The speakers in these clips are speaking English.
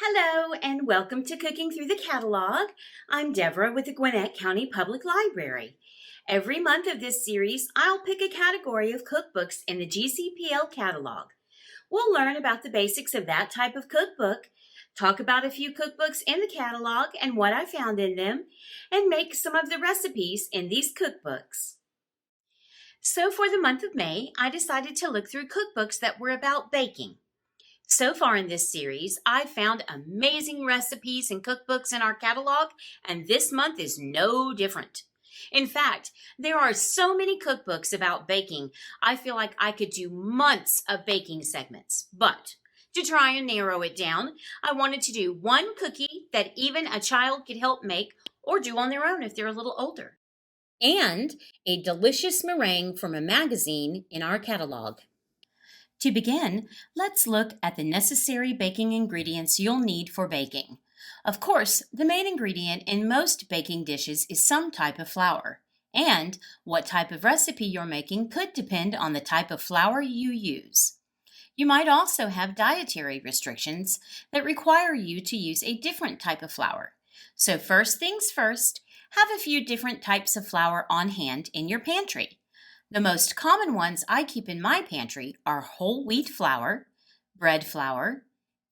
Hello and welcome to Cooking Through the Catalog. I'm Devera with the Gwinnett County Public Library. Every month of this series, I'll pick a category of cookbooks in the GCPL catalog. We'll learn about the basics of that type of cookbook, talk about a few cookbooks in the catalog and what I found in them, and make some of the recipes in these cookbooks. So for the month of May, I decided to look through cookbooks that were about baking. So far in this series, I've found amazing recipes and cookbooks in our catalog, and this month is no different. In fact, there are so many cookbooks about baking, I feel like I could do months of baking segments. But to try and narrow it down, I wanted to do one cookie that even a child could help make or do on their own if they're a little older, and a delicious meringue from a magazine in our catalog. To begin, let's look at the necessary baking ingredients you'll need for baking. Of course, the main ingredient in most baking dishes is some type of flour, and what type of recipe you're making could depend on the type of flour you use. You might also have dietary restrictions that require you to use a different type of flour. So first things first, have a few different types of flour on hand in your pantry. The most common ones I keep in my pantry are whole wheat flour, bread flour,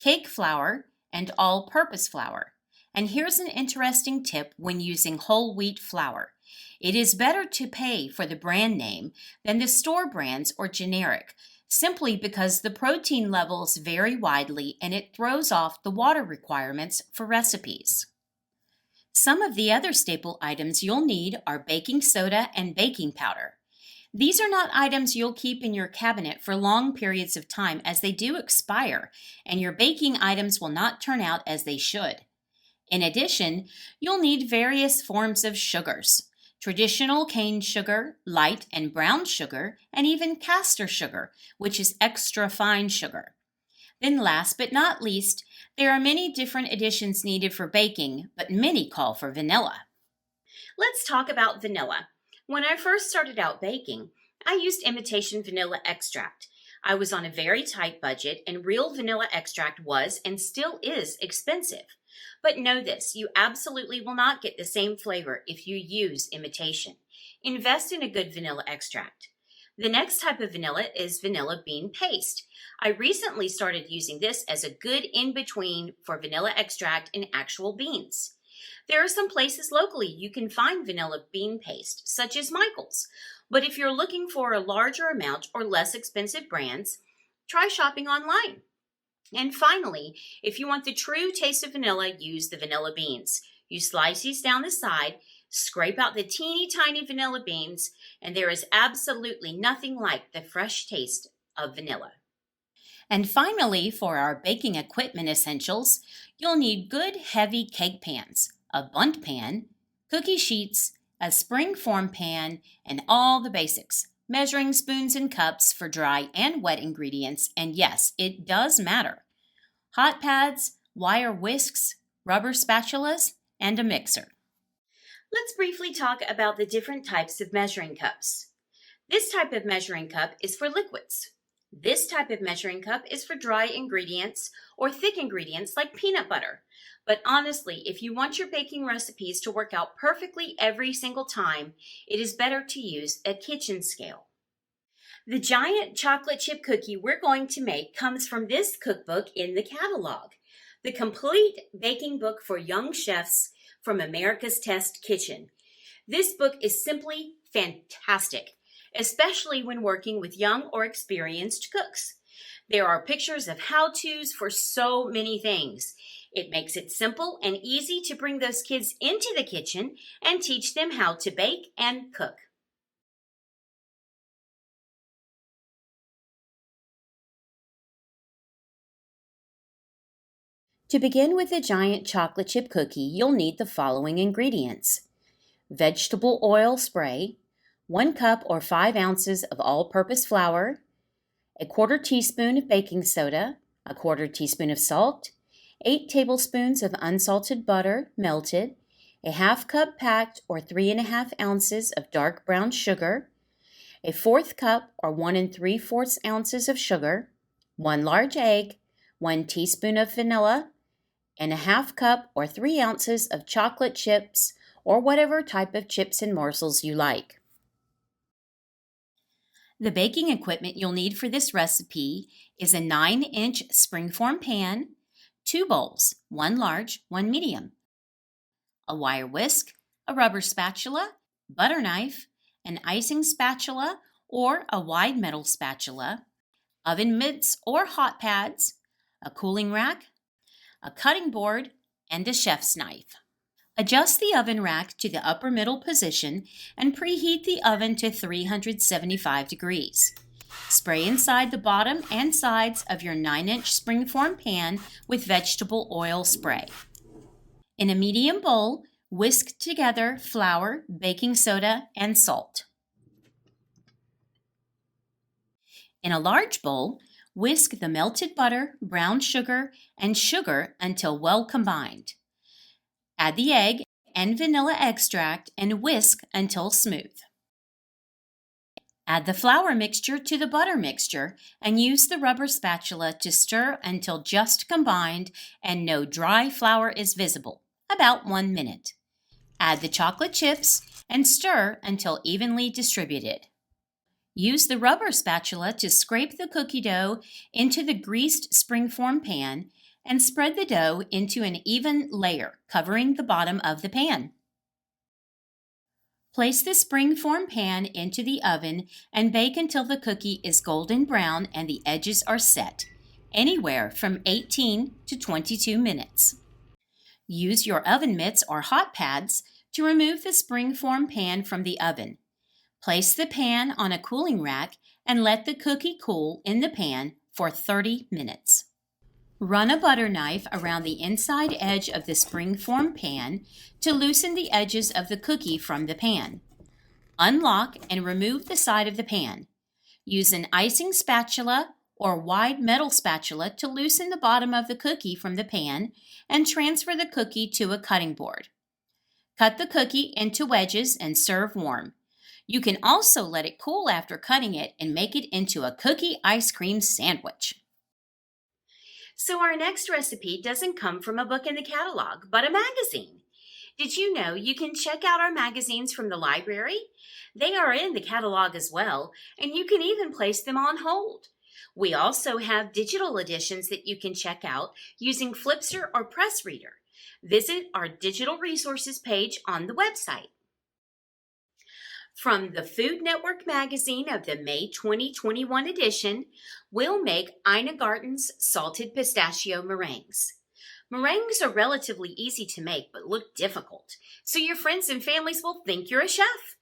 cake flour, and all-purpose flour. And here's an interesting tip when using whole wheat flour. It is better to pay for the brand name than the store brands or generic, simply because the protein levels vary widely and it throws off the water requirements for recipes. Some of the other staple items you'll need are baking soda and baking powder. These are not items you'll keep in your cabinet for long periods of time as they do expire, and your baking items will not turn out as they should. In addition, you'll need various forms of sugars: traditional cane sugar, light and brown sugar, and even castor sugar, which is extra fine sugar. Then last but not least, there are many different additions needed for baking, but many call for vanilla. Let's talk about vanilla. When I first started out baking, I used imitation vanilla extract. I was on a very tight budget, and real vanilla extract was and still is expensive. But know this, you absolutely will not get the same flavor if you use imitation. Invest in a good vanilla extract. The next type of vanilla is vanilla bean paste. I recently started using this as a good in-between for vanilla extract and actual beans. There are some places locally you can find vanilla bean paste, such as Michael's. But if you're looking for a larger amount or less expensive brands, try shopping online. And finally, if you want the true taste of vanilla, use the vanilla beans. You slice these down the side, scrape out the teeny tiny vanilla beans, and there is absolutely nothing like the fresh taste of vanilla. And finally, for our baking equipment essentials, you'll need good heavy cake pans, a bundt pan, cookie sheets, a spring-form pan, and all the basics: measuring spoons and cups for dry and wet ingredients, and yes, it does matter. Hot pads, wire whisks, rubber spatulas, and a mixer. Let's briefly talk about the different types of measuring cups. This type of measuring cup is for liquids. This type of measuring cup is for dry ingredients or thick ingredients like peanut butter. But honestly, if you want your baking recipes to work out perfectly every single time, it is better to use a kitchen scale. The giant chocolate chip cookie we're going to make comes from this cookbook in the catalog, The Complete Baking Book for Young Chefs from America's Test Kitchen. This book is simply fantastic, especially when working with young or experienced cooks. There are pictures of how-tos for so many things. It makes it simple and easy to bring those kids into the kitchen and teach them how to bake and cook. To begin with a giant chocolate chip cookie, you'll need the following ingredients: vegetable oil spray, 1 cup or 5 ounces of all-purpose flour, a 1/4 teaspoon of baking soda, a 1/4 teaspoon of salt, 8 tablespoons of unsalted butter melted, a 1/2 cup packed or 3½ ounces of dark brown sugar, a 1/4 cup or 1 3/4 ounces of sugar, 1 large egg, 1 teaspoon of vanilla, and a half cup or 3 ounces of chocolate chips or whatever type of chips and morsels you like. The baking equipment you'll need for this recipe is a 9-inch springform pan, 2 bowls, 1 large, 1 medium, a wire whisk, a rubber spatula, butter knife, an icing spatula or a wide metal spatula, oven mitts or hot pads, a cooling rack, a cutting board, and a chef's knife. Adjust the oven rack to the upper middle position and preheat the oven to 375 degrees. Spray inside the bottom and sides of your 9-inch springform pan with vegetable oil spray. In a medium bowl, whisk together flour, baking soda, and salt. In a large bowl, whisk the melted butter, brown sugar, and sugar until well combined. Add the egg and vanilla extract and whisk until smooth. Add the flour mixture to the butter mixture and use the rubber spatula to stir until just combined and no dry flour is visible, about 1 minute. Add the chocolate chips and stir until evenly distributed. Use the rubber spatula to scrape the cookie dough into the greased springform pan and spread the dough into an even layer, covering the bottom of the pan. Place the springform pan into the oven and bake until the cookie is golden brown and the edges are set, anywhere from 18 to 22 minutes. Use your oven mitts or hot pads to remove the springform pan from the oven. Place the pan on a cooling rack and let the cookie cool in the pan for 30 minutes. Run a butter knife around the inside edge of the springform pan to loosen the edges of the cookie from the pan. Unlock and remove the side of the pan. Use an icing spatula or wide metal spatula to loosen the bottom of the cookie from the pan and transfer the cookie to a cutting board. Cut the cookie into wedges and serve warm. You can also let it cool after cutting it and make it into a cookie ice cream sandwich. So our next recipe doesn't come from a book in the catalog, but a magazine. Did you know you can check out our magazines from the library? They are in the catalog as well, and you can even place them on hold. We also have digital editions that you can check out using Flipster or Press Reader. Visit our digital resources page on the website. From the Food Network magazine of the May 2021 edition, we'll make Ina Garten's salted pistachio meringues. Meringues are relatively easy to make but look difficult, so your friends and families will think you're a chef.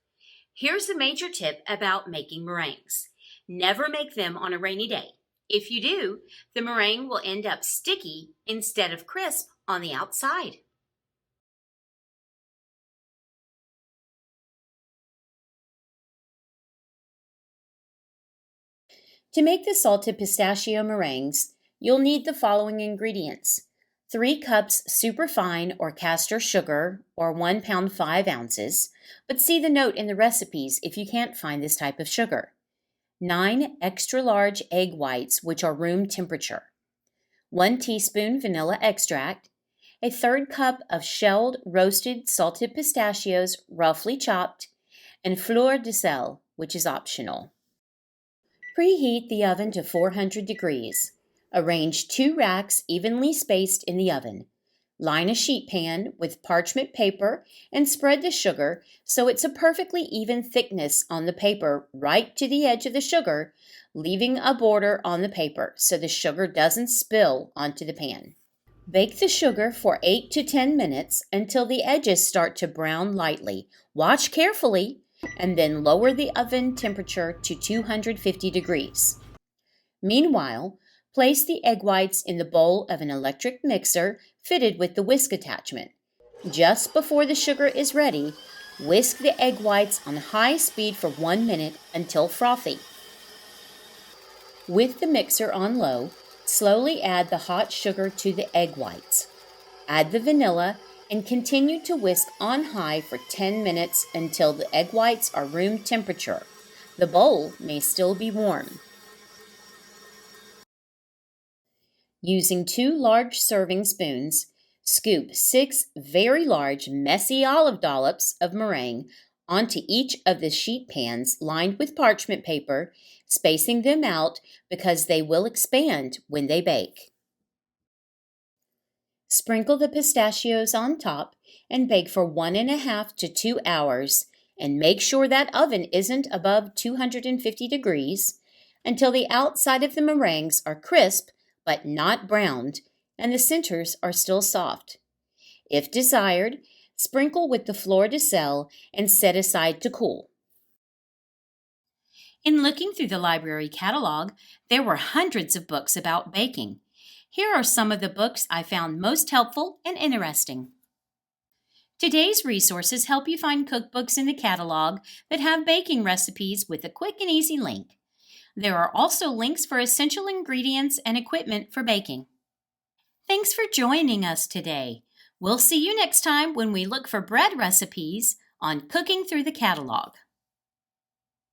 Here's a major tip about making meringues. Never make them on a rainy day. If you do, the meringue will end up sticky instead of crisp on the outside. To make the salted pistachio meringues, you'll need the following ingredients: 3 cups superfine or castor sugar, or 1 pound 5 ounces, but see the note in the recipes if you can't find this type of sugar. 9 extra large egg whites, which are room temperature. 1 teaspoon vanilla extract. A 1/3 cup of shelled roasted salted pistachios, roughly chopped, and fleur de sel, which is optional. Preheat the oven to 400 degrees. Arrange 2 racks evenly spaced in the oven. Line a sheet pan with parchment paper and spread the sugar so it's a perfectly even thickness on the paper right to the edge of the sugar, leaving a border on the paper so the sugar doesn't spill onto the pan. Bake the sugar for 8 to 10 minutes until the edges start to brown lightly. Watch carefully, and then lower the oven temperature to 250 degrees. Meanwhile, place the egg whites in the bowl of an electric mixer fitted with the whisk attachment. Just before the sugar is ready, whisk the egg whites on high speed for 1 minute until frothy. With the mixer on low, slowly add the hot sugar to the egg whites. Add the vanilla and continue to whisk on high for 10 minutes until the egg whites are room temperature. The bowl may still be warm. Using 2 large serving spoons, Scoop 6 very large, messy olive dollops of meringue onto each of the sheet pans lined with parchment paper, spacing them out because they will expand when they bake. Sprinkle the pistachios on top and bake for 1.5 to 2 hours, and make sure that oven isn't above 250 degrees until the outside of the meringues are crisp but not browned and the centers are still soft. If desired, sprinkle with the fleur de sel and set aside to cool. In looking through the library catalog, there were hundreds of books about baking. Here are some of the books I found most helpful and interesting. Today's resources help you find cookbooks in the catalog that have baking recipes with a quick and easy link. There are also links for essential ingredients and equipment for baking. Thanks for joining us today. We'll see you next time when we look for bread recipes on Cooking Through the Catalog.